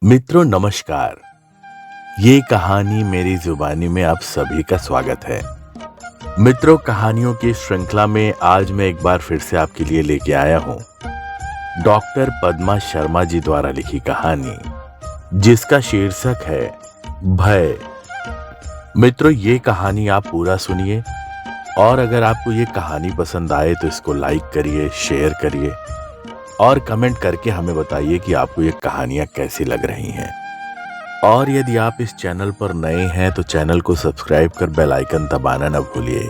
मित्रों नमस्कार। ये कहानी मेरी जुबानी में आप सभी का स्वागत है। मित्रों, कहानियों की श्रृंखला में आज मैं एक बार फिर से आपके लिए लेके आया हूँ डॉक्टर पद्मा शर्मा जी द्वारा लिखी कहानी, जिसका शीर्षक है भय। मित्रों, ये कहानी आप पूरा सुनिए और अगर आपको ये कहानी पसंद आए तो इसको लाइक करिए, शेयर करिए और कमेंट करके हमें बताइए कि आपको ये कहानियां कैसी लग रही हैं। और यदि आप इस चैनल पर नए हैं तो चैनल को सब्सक्राइब कर बेल आइकन दबाना न भूलिए,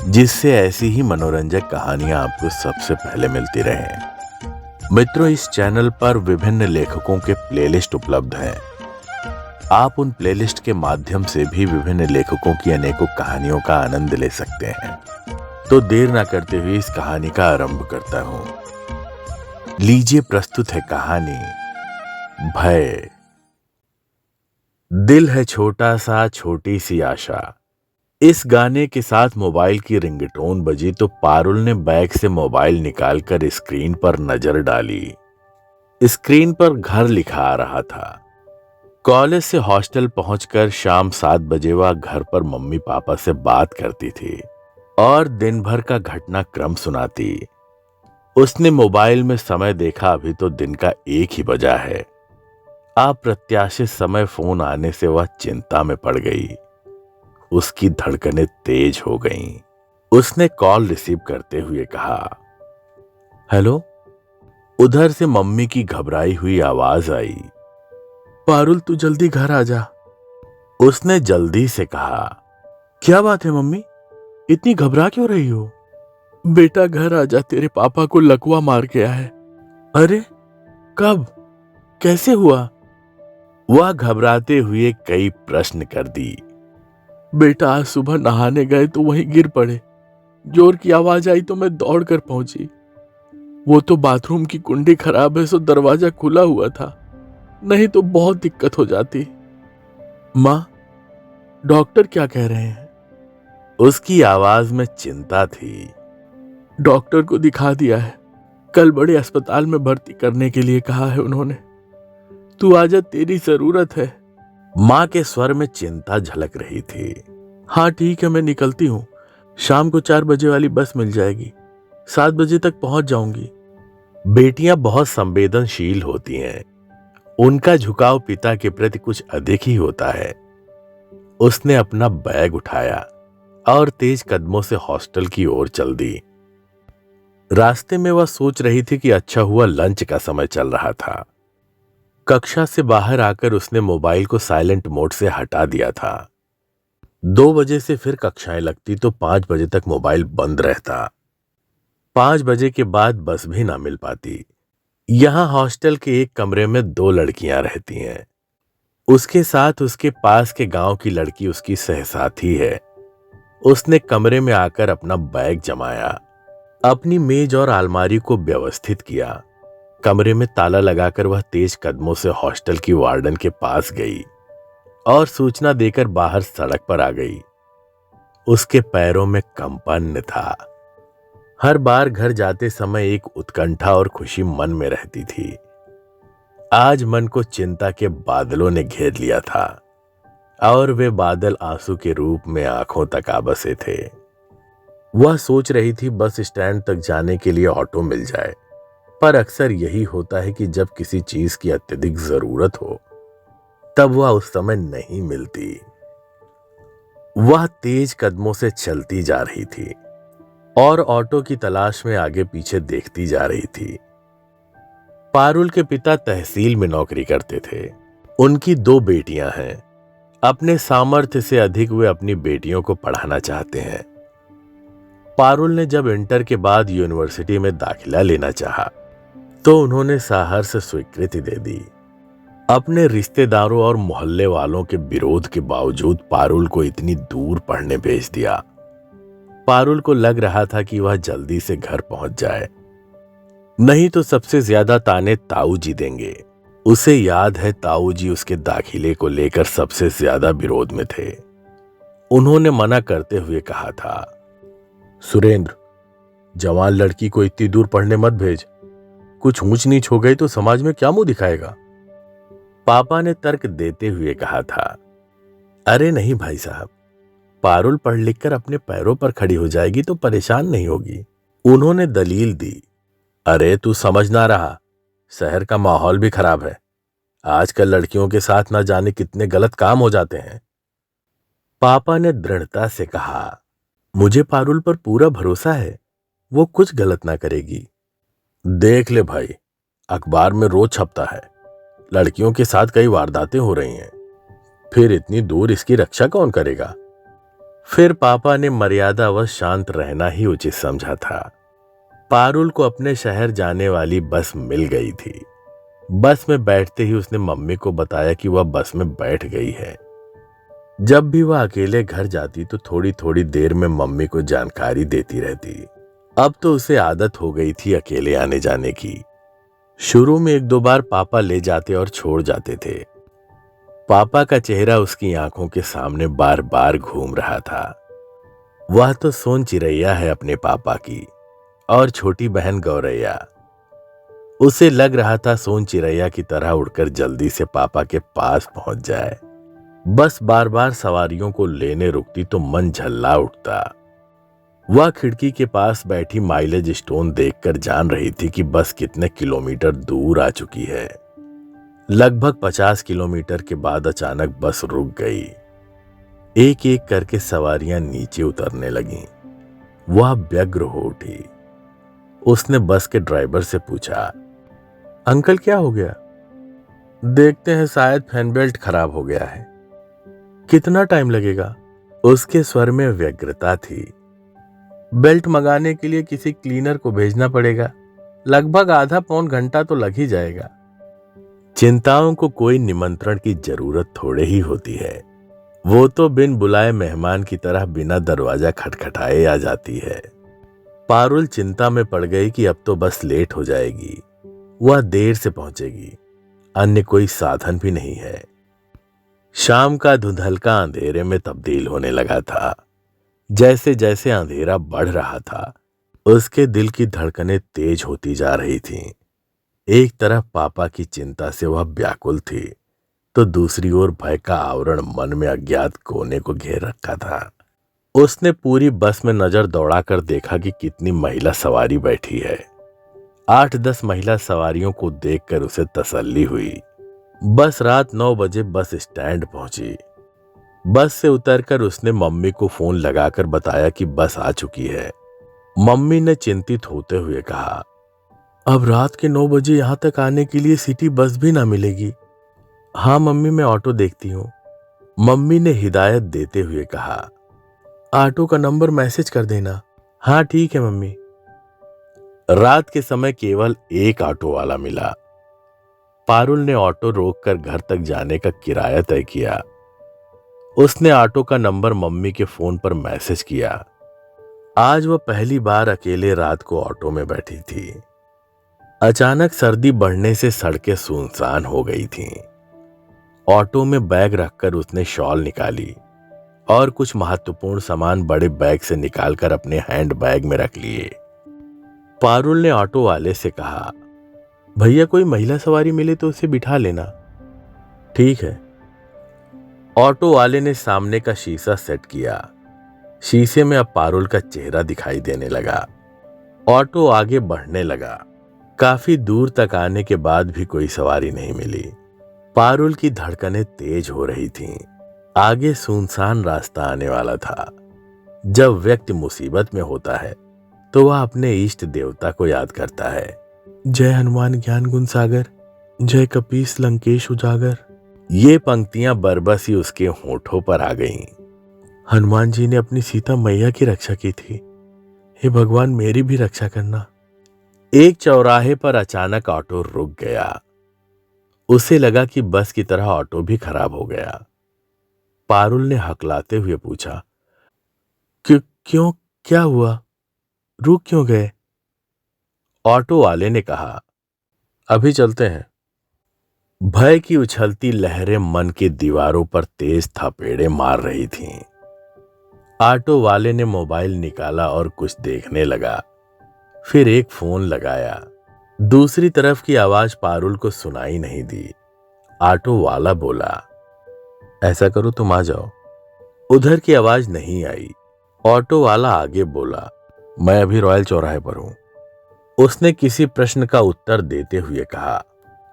जिससे ऐसी ही मनोरंजक कहानियां आपको सबसे पहले मिलती रहें। मित्रों, इस चैनल पर विभिन्न लेखकों के प्लेलिस्ट उपलब्ध हैं। आप उन प्लेलिस्ट के माध्यम से भी विभिन्न लेखकों की अनेकों कहानियों का आनंद ले सकते हैं। तो देर ना करते हुए इस कहानी का आरंभ करता हूं। लीजिए, प्रस्तुत है कहानी भय। दिल है छोटा सा, छोटी सी आशा। इस गाने के साथ मोबाइल की रिंगटोन बजी तो पारुल ने बैग से मोबाइल निकालकर स्क्रीन पर नजर डाली। स्क्रीन पर घर लिखा आ रहा था। कॉलेज से हॉस्टल पहुंचकर शाम 7 बजे वह घर पर मम्मी पापा से बात करती थी और दिन भर का घटनाक्रम सुनाती। उसने मोबाइल में समय देखा, अभी तो दिन का 1 ही बजा है। अप्रत्याशित समय फोन आने से वह चिंता में पड़ गई। उसकी धड़कनें तेज हो गईं। उसने कॉल रिसीव करते हुए कहा, हेलो। उधर से मम्मी की घबराई हुई आवाज आई, पारुल तू जल्दी घर आ जा। उसने जल्दी से कहा, क्या बात है मम्मी, इतनी घबरा क्यों रही हो? बेटा घर आ जा, तेरे पापा को लकवा मार गया है। अरे कब, कैसे हुआ? वह घबराते हुए कई प्रश्न कर दी। बेटा आज सुबह नहाने गए तो वहीं गिर पड़े। जोर की आवाज आई तो मैं दौड़कर पहुंची। वो तो बाथरूम की कुंडी खराब है, सो दरवाजा खुला हुआ था, नहीं तो बहुत दिक्कत हो जाती। माँ, डॉक्टर क्या कह रहे हैं? उसकी आवाज में चिंता थी। डॉक्टर को दिखा दिया है, कल बड़े अस्पताल में भर्ती करने के लिए कहा है उन्होंने। तू आजा, तेरी जरूरत है। मां के स्वर में चिंता झलक रही थी। हाँ ठीक है, मैं निकलती हूँ। शाम को 4 बजे वाली बस मिल जाएगी, 7 बजे तक पहुंच जाऊंगी। बेटियां बहुत संवेदनशील होती हैं। उनका झुकाव पिता के प्रति कुछ अधिक ही होता है। उसने अपना बैग उठाया और तेज कदमों से हॉस्टल की ओर चल दी। रास्ते में वह सोच रही थी कि अच्छा हुआ लंच का समय चल रहा था। कक्षा से बाहर आकर उसने मोबाइल को साइलेंट मोड से हटा दिया था। 2 बजे से फिर कक्षाएं लगती तो 5 बजे तक मोबाइल बंद रहता। 5 बजे के बाद बस भी ना मिल पाती। यहां हॉस्टल के एक कमरे में 2 लड़कियां रहती हैं। उसके साथ उसके पास के गांव की लड़की उसकी सहसाथी है। उसने कमरे में आकर अपना बैग जमाया, अपनी मेज और अलमारी को व्यवस्थित किया। कमरे में ताला लगाकर वह तेज कदमों से हॉस्टल की वार्डन के पास गई और सूचना देकर बाहर सड़क पर आ गई। उसके पैरों में कंपन था। हर बार घर जाते समय एक उत्कंठा और खुशी मन में रहती थी। आज मन को चिंता के बादलों ने घेर लिया था और वे बादल आंसू के रूप में आंखों तक आ बसे थे। वह सोच रही थी बस स्टैंड तक जाने के लिए ऑटो मिल जाए, पर अक्सर यही होता है कि जब किसी चीज की अत्यधिक जरूरत हो तब वह उस समय नहीं मिलती। वह तेज कदमों से चलती जा रही थी और ऑटो की तलाश में आगे पीछे देखती जा रही थी। पारुल के पिता तहसील में नौकरी करते थे। उनकी 2 बेटियां हैं। अपने सामर्थ्य से अधिक वे अपनी बेटियों को पढ़ाना चाहते हैं। पारुल ने जब इंटर के बाद यूनिवर्सिटी में दाखिला लेना चाहा तो उन्होंने सहर्ष स्वीकृति दे दी। अपने रिश्तेदारों और मोहल्ले वालों के विरोध के बावजूद पारुल को इतनी दूर पढ़ने भेज दिया। पारुल को लग रहा था कि वह जल्दी से घर पहुंच जाए, नहीं तो सबसे ज्यादा ताने ताऊ जी देंगे। उसे याद है ताऊ जी उसके दाखिले को लेकर सबसे ज्यादा विरोध में थे। उन्होंने मना करते हुए कहा था, सुरेंद्र, जवान लड़की को इतनी दूर पढ़ने मत भेज। कुछ ऊंच नीच हो गई तो समाज में क्या मुंह दिखाएगा। पापा ने तर्क देते हुए कहा था। अरे नहीं भाई साहब, पारुल पढ़ लिख कर अपने पैरों पर खड़ी हो जाएगी तो परेशान नहीं होगी। उन्होंने दलील दी। अरे तू समझ ना रहा, शहर का माहौल भी खराब है। आजकल लड़कियों के साथ ना जाने कितने गलत काम हो जाते हैं। पापा ने दृढ़ता से कहा, मुझे पारुल पर पूरा भरोसा है, वो कुछ गलत ना करेगी। देख ले भाई, अखबार में रोज छपता है, लड़कियों के साथ कई वारदातें हो रही हैं। फिर इतनी दूर इसकी रक्षा कौन करेगा। फिर पापा ने मर्यादावश शांत रहना ही उचित समझा था। पारुल को अपने शहर जाने वाली बस मिल गई थी। बस में बैठते ही उसने मम्मी को बताया कि वह बस में बैठ गई है। जब भी वह अकेले घर जाती तो थोड़ी थोड़ी देर में मम्मी को जानकारी देती रहती। अब तो उसे आदत हो गई थी अकेले आने जाने की। शुरू में एक दो बार पापा ले जाते और छोड़ जाते थे। पापा का चेहरा उसकी आंखों के सामने बार बार घूम रहा था। वह तो सोन चिरैया है अपने पापा की, और छोटी बहन गौरैया। उसे लग रहा था सोन चिरैया की तरह उड़कर जल्दी से पापा के पास पहुंच जाए। बस बार बार सवारियों को लेने रुकती तो मन झल्ला उठता। वह खिड़की के पास बैठी माइलेज स्टोन देखकर जान रही थी कि बस कितने किलोमीटर दूर आ चुकी है। लगभग 50 किलोमीटर के बाद अचानक बस रुक गई। एक एक करके सवारियां नीचे उतरने लगीं। वह व्यग्र हो उठी। उसने बस के ड्राइवर से पूछा, अंकल क्या हो गया? देखते हैं, शायद फैन बेल्ट खराब हो गया है। कितना टाइम लगेगा? उसके स्वर में व्यग्रता थी। बेल्ट मंगाने के लिए किसी क्लीनर को भेजना पड़ेगा, लगभग आधा पौन घंटा तो लग ही जाएगा। चिंताओं को कोई निमंत्रण की जरूरत थोड़े ही होती है। वो तो बिन बुलाए मेहमान की तरह बिना दरवाजा खटखटाए आ जाती है। पारुल चिंता में पड़ गई कि अब तो बस लेट हो जाएगी, वह देर से पहुंचेगी, अन्य कोई साधन भी नहीं है। शाम का धुंधलका अंधेरे में तब्दील होने लगा था। जैसे जैसे अंधेरा बढ़ रहा था, उसके दिल की धड़कनें तेज होती जा रही थीं। एक तरफ पापा की चिंता से वह व्याकुल थी, तो दूसरी ओर भय का आवरण मन में अज्ञात कोने को घेर रखा था। उसने पूरी बस में नजर दौड़ाकर देखा कि कितनी महिला सवारी बैठी है। 8-10 महिला सवारियों को देखकर उसे तसल्ली हुई। बस रात 9 बजे बस स्टैंड पहुंची। बस से उतरकर उसने मम्मी को फोन लगाकर बताया कि बस आ चुकी है। मम्मी ने चिंतित होते हुए कहा, अब रात के 9 बजे यहां तक आने के लिए सिटी बस भी ना मिलेगी। हाँ मम्मी, मैं ऑटो देखती हूँ, मम्मी ने हिदायत देते हुए कहा। ऑटो का नंबर मैसेज कर देना। हाँ ठीक है मम्मी। रात के समय केवल एक ऑटो वाला मिला। पारुल ने ऑटो रोककर घर तक जाने का किराया तय किया। उसने ऑटो का नंबर मम्मी के फोन पर मैसेज किया। आज वह पहली बार अकेले रात को ऑटो में बैठी थी। अचानक सर्दी बढ़ने से सड़कें सुनसान हो गई थीं। ऑटो में बैग रखकर उसने शॉल निकाली और कुछ महत्वपूर्ण सामान बड़े बैग से निकालकर अपने हैंड बैग में रख लिए। पारुल ने ऑटो वाले से कहा, भैया कोई महिला सवारी मिले तो उसे बिठा लेना। ठीक है। ऑटो वाले ने सामने का शीशा सेट किया। शीशे में अब पारुल का चेहरा दिखाई देने लगा। ऑटो आगे बढ़ने लगा। काफी दूर तक आने के बाद भी कोई सवारी नहीं मिली। पारुल की धड़कनें तेज हो रही थीं। आगे सुनसान रास्ता आने वाला था। जब व्यक्ति मुसीबत में होता है तो वह अपने इष्ट देवता को याद करता है। जय हनुमान ज्ञान गुण सागर, जय कपीस लंकेश उजागर। ये पंक्तियां बरबस ही उसके होठों पर आ गईं। हनुमान जी ने अपनी सीता मैया की रक्षा की थी, हे भगवान मेरी भी रक्षा करना। एक चौराहे पर अचानक ऑटो रुक गया। उसे लगा कि बस की तरह ऑटो भी खराब हो गया। पारुल ने हकलाते हुए पूछा, क्यों, क्या हुआ, रुक क्यों गए? ऑटो वाले ने कहा, अभी चलते हैं। भय की उछलती लहरें मन की दीवारों पर तेज थपेड़े मार रही थीं। ऑटो वाले ने मोबाइल निकाला और कुछ देखने लगा। फिर एक फोन लगाया। दूसरी तरफ की आवाज पारुल को सुनाई नहीं दी। ऑटो वाला बोला, ऐसा करो तुम आ जाओ। उधर की आवाज नहीं आई। ऑटो वाला आगे बोला, मैं अभी रॉयल चौराहे पर हूं। उसने किसी प्रश्न का उत्तर देते हुए कहा,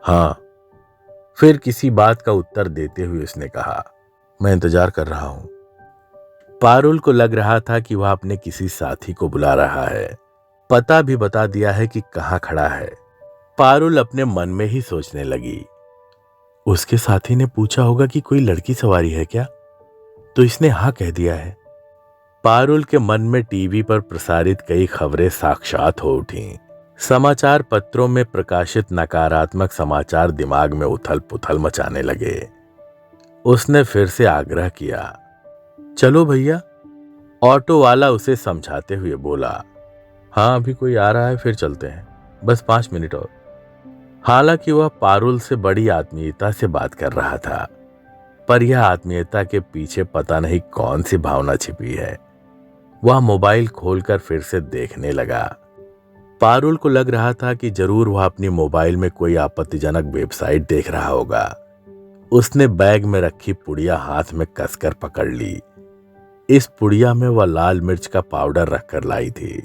हाँ। फिर किसी बात का उत्तर देते हुए उसने कहा, मैं इंतजार कर रहा हूं। पारुल को लग रहा था कि वह अपने किसी साथी को बुला रहा है। पता भी बता दिया है कि कहाँ खड़ा है। पारुल अपने मन में ही सोचने लगी, उसके साथी ने पूछा होगा कि कोई लड़की सवारी है क्या, तो इसने हाँ कह दिया है। पारुल के मन में टीवी पर प्रसारित कई खबरें साक्षात हो उठीं। समाचार पत्रों में प्रकाशित नकारात्मक समाचार दिमाग में उथल पुथल मचाने लगे। उसने फिर से आग्रह किया, चलो भैया। ऑटो वाला उसे समझाते हुए बोला, हाँ अभी कोई आ रहा है, फिर चलते हैं, बस 5 मिनट और। हालांकि वह पारुल से बड़ी आत्मीयता से बात कर रहा था, पर यह आत्मीयता के पीछे पता नहीं कौन सी भावना छिपी है। वह मोबाइल खोलकर फिर से देखने लगा। पारुल को लग रहा था कि जरूर वह अपनी मोबाइल में कोई आपत्तिजनक वेबसाइट देख रहा होगा। उसने बैग में रखी पुड़िया हाथ में कसकर पकड़ ली। इस पुड़िया में वह लाल मिर्च का पाउडर रखकर लाई थी।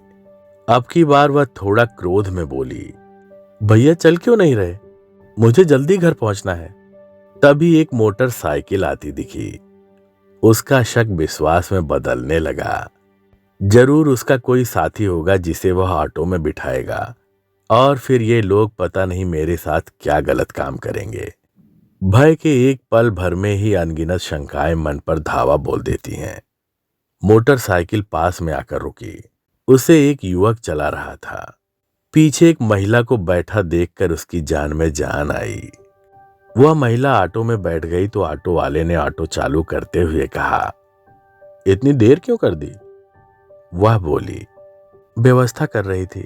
अब की बार वह थोड़ा क्रोध में बोली, भैया चल क्यों नहीं रहे, मुझे जल्दी घर पहुंचना है। तभी एक मोटरसाइकिल आती दिखी। उसका शक विश्वास में बदलने लगा। जरूर उसका कोई साथी होगा जिसे वह ऑटो में बिठाएगा, और फिर ये लोग पता नहीं मेरे साथ क्या गलत काम करेंगे। भय के एक पल भर में ही अनगिनत शंकाएं मन पर धावा बोल देती हैं। मोटरसाइकिल पास में आकर रुकी। उसे एक युवक चला रहा था। पीछे एक महिला को बैठा देखकर उसकी जान में जान आई। वह महिला ऑटो में बैठ गई तो ऑटो वाले ने ऑटो चालू करते हुए कहा, इतनी देर क्यों कर दी? वह बोली, व्यवस्था कर रही थी।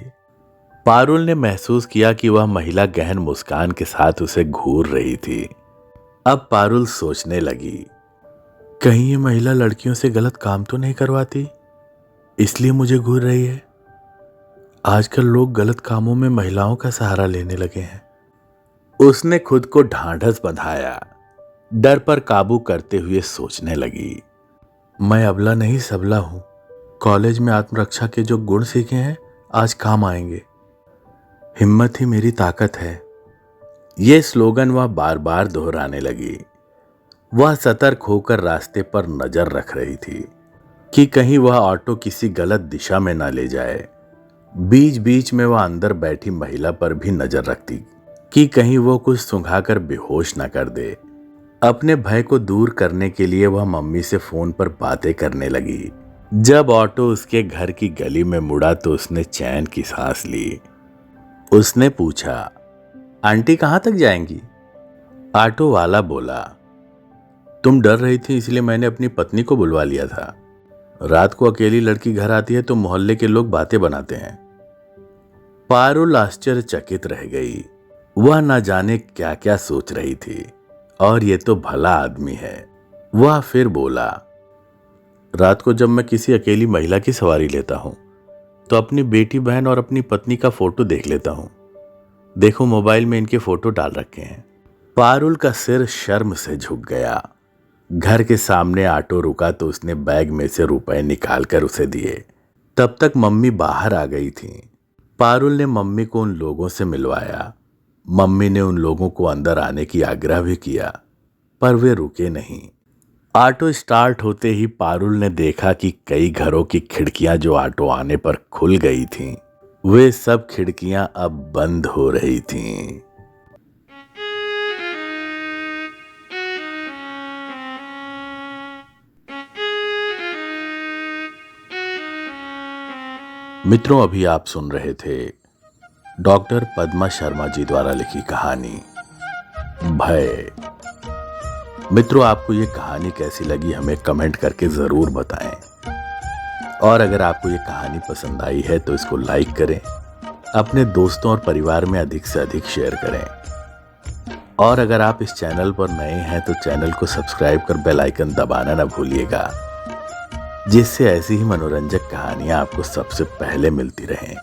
पारुल ने महसूस किया कि वह महिला गहन मुस्कान के साथ उसे घूर रही थी। अब पारुल सोचने लगी, कहीं ये महिला लड़कियों से गलत काम तो नहीं करवाती, इसलिए मुझे घूर रही है। आजकल लोग गलत कामों में महिलाओं का सहारा लेने लगे हैं। उसने खुद को ढांढस बंधाया। डर पर काबू करते हुए सोचने लगी, मैं अबला नहीं सबला हूं। कॉलेज में आत्मरक्षा के जो गुण सीखे हैं आज काम आएंगे। हिम्मत ही मेरी ताकत है। ये स्लोगन वह बार बार दोहराने लगी। वह सतर्क होकर रास्ते पर नजर रख रही थी कि कहीं वह ऑटो किसी गलत दिशा में न ले जाए। बीच बीच में वह अंदर बैठी महिला पर भी नजर रखती कि कहीं वो कुछ सुंघाकर बेहोश न कर दे। अपने भय को दूर करने के लिए वह मम्मी से फोन पर बातें करने लगी। जब ऑटो उसके घर की गली में मुड़ा तो उसने चैन की सांस ली। उसने पूछा, आंटी कहां तक जाएंगी? ऑटो वाला बोला, तुम डर रही थी इसलिए मैंने अपनी पत्नी को बुलवा लिया था। रात को अकेली लड़की घर आती है तो मोहल्ले के लोग बातें बनाते हैं। पारुल आश्चर्यचकित रह गई। वह न जाने क्या क्या सोच रही थी, और ये तो भला आदमी है। वह फिर बोला, रात को जब मैं किसी अकेली महिला की सवारी लेता हूं तो अपनी बेटी बहन और अपनी पत्नी का फोटो देख लेता हूं। देखो मोबाइल में इनके फोटो डाल रखे हैं। पारुल का सिर शर्म से झुक गया। घर के सामने ऑटो रुका तो उसने बैग में से रुपए निकालकर उसे दिए। तब तक मम्मी बाहर आ गई थी। पारुल ने मम्मी को उन लोगों से मिलवाया। मम्मी ने उन लोगों को अंदर आने की आग्रह भी किया, पर वे रुके नहीं। ऑटो स्टार्ट होते ही पारुल ने देखा कि कई घरों की खिड़कियां जो ऑटो आने पर खुल गई थीं, वे सब खिड़कियां अब बंद हो रही थीं। मित्रों, अभी आप सुन रहे थे डॉक्टर पद्मा शर्मा जी द्वारा लिखी कहानी भय। मित्रों, आपको ये कहानी कैसी लगी हमें कमेंट करके जरूर बताएं, और अगर आपको ये कहानी पसंद आई है तो इसको लाइक करें, अपने दोस्तों और परिवार में अधिक से अधिक शेयर करें, और अगर आप इस चैनल पर नए हैं तो चैनल को सब्सक्राइब कर बेल आइकन दबाना ना भूलिएगा, जिससे ऐसी ही मनोरंजक कहानियां आपको सबसे पहले मिलती रहें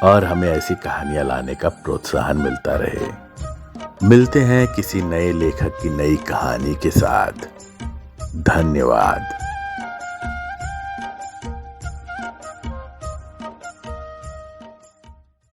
और हमें ऐसी कहानियां लाने का प्रोत्साहन मिलता रहे। मिलते हैं किसी नए लेखक की नई कहानी के साथ। धन्यवाद।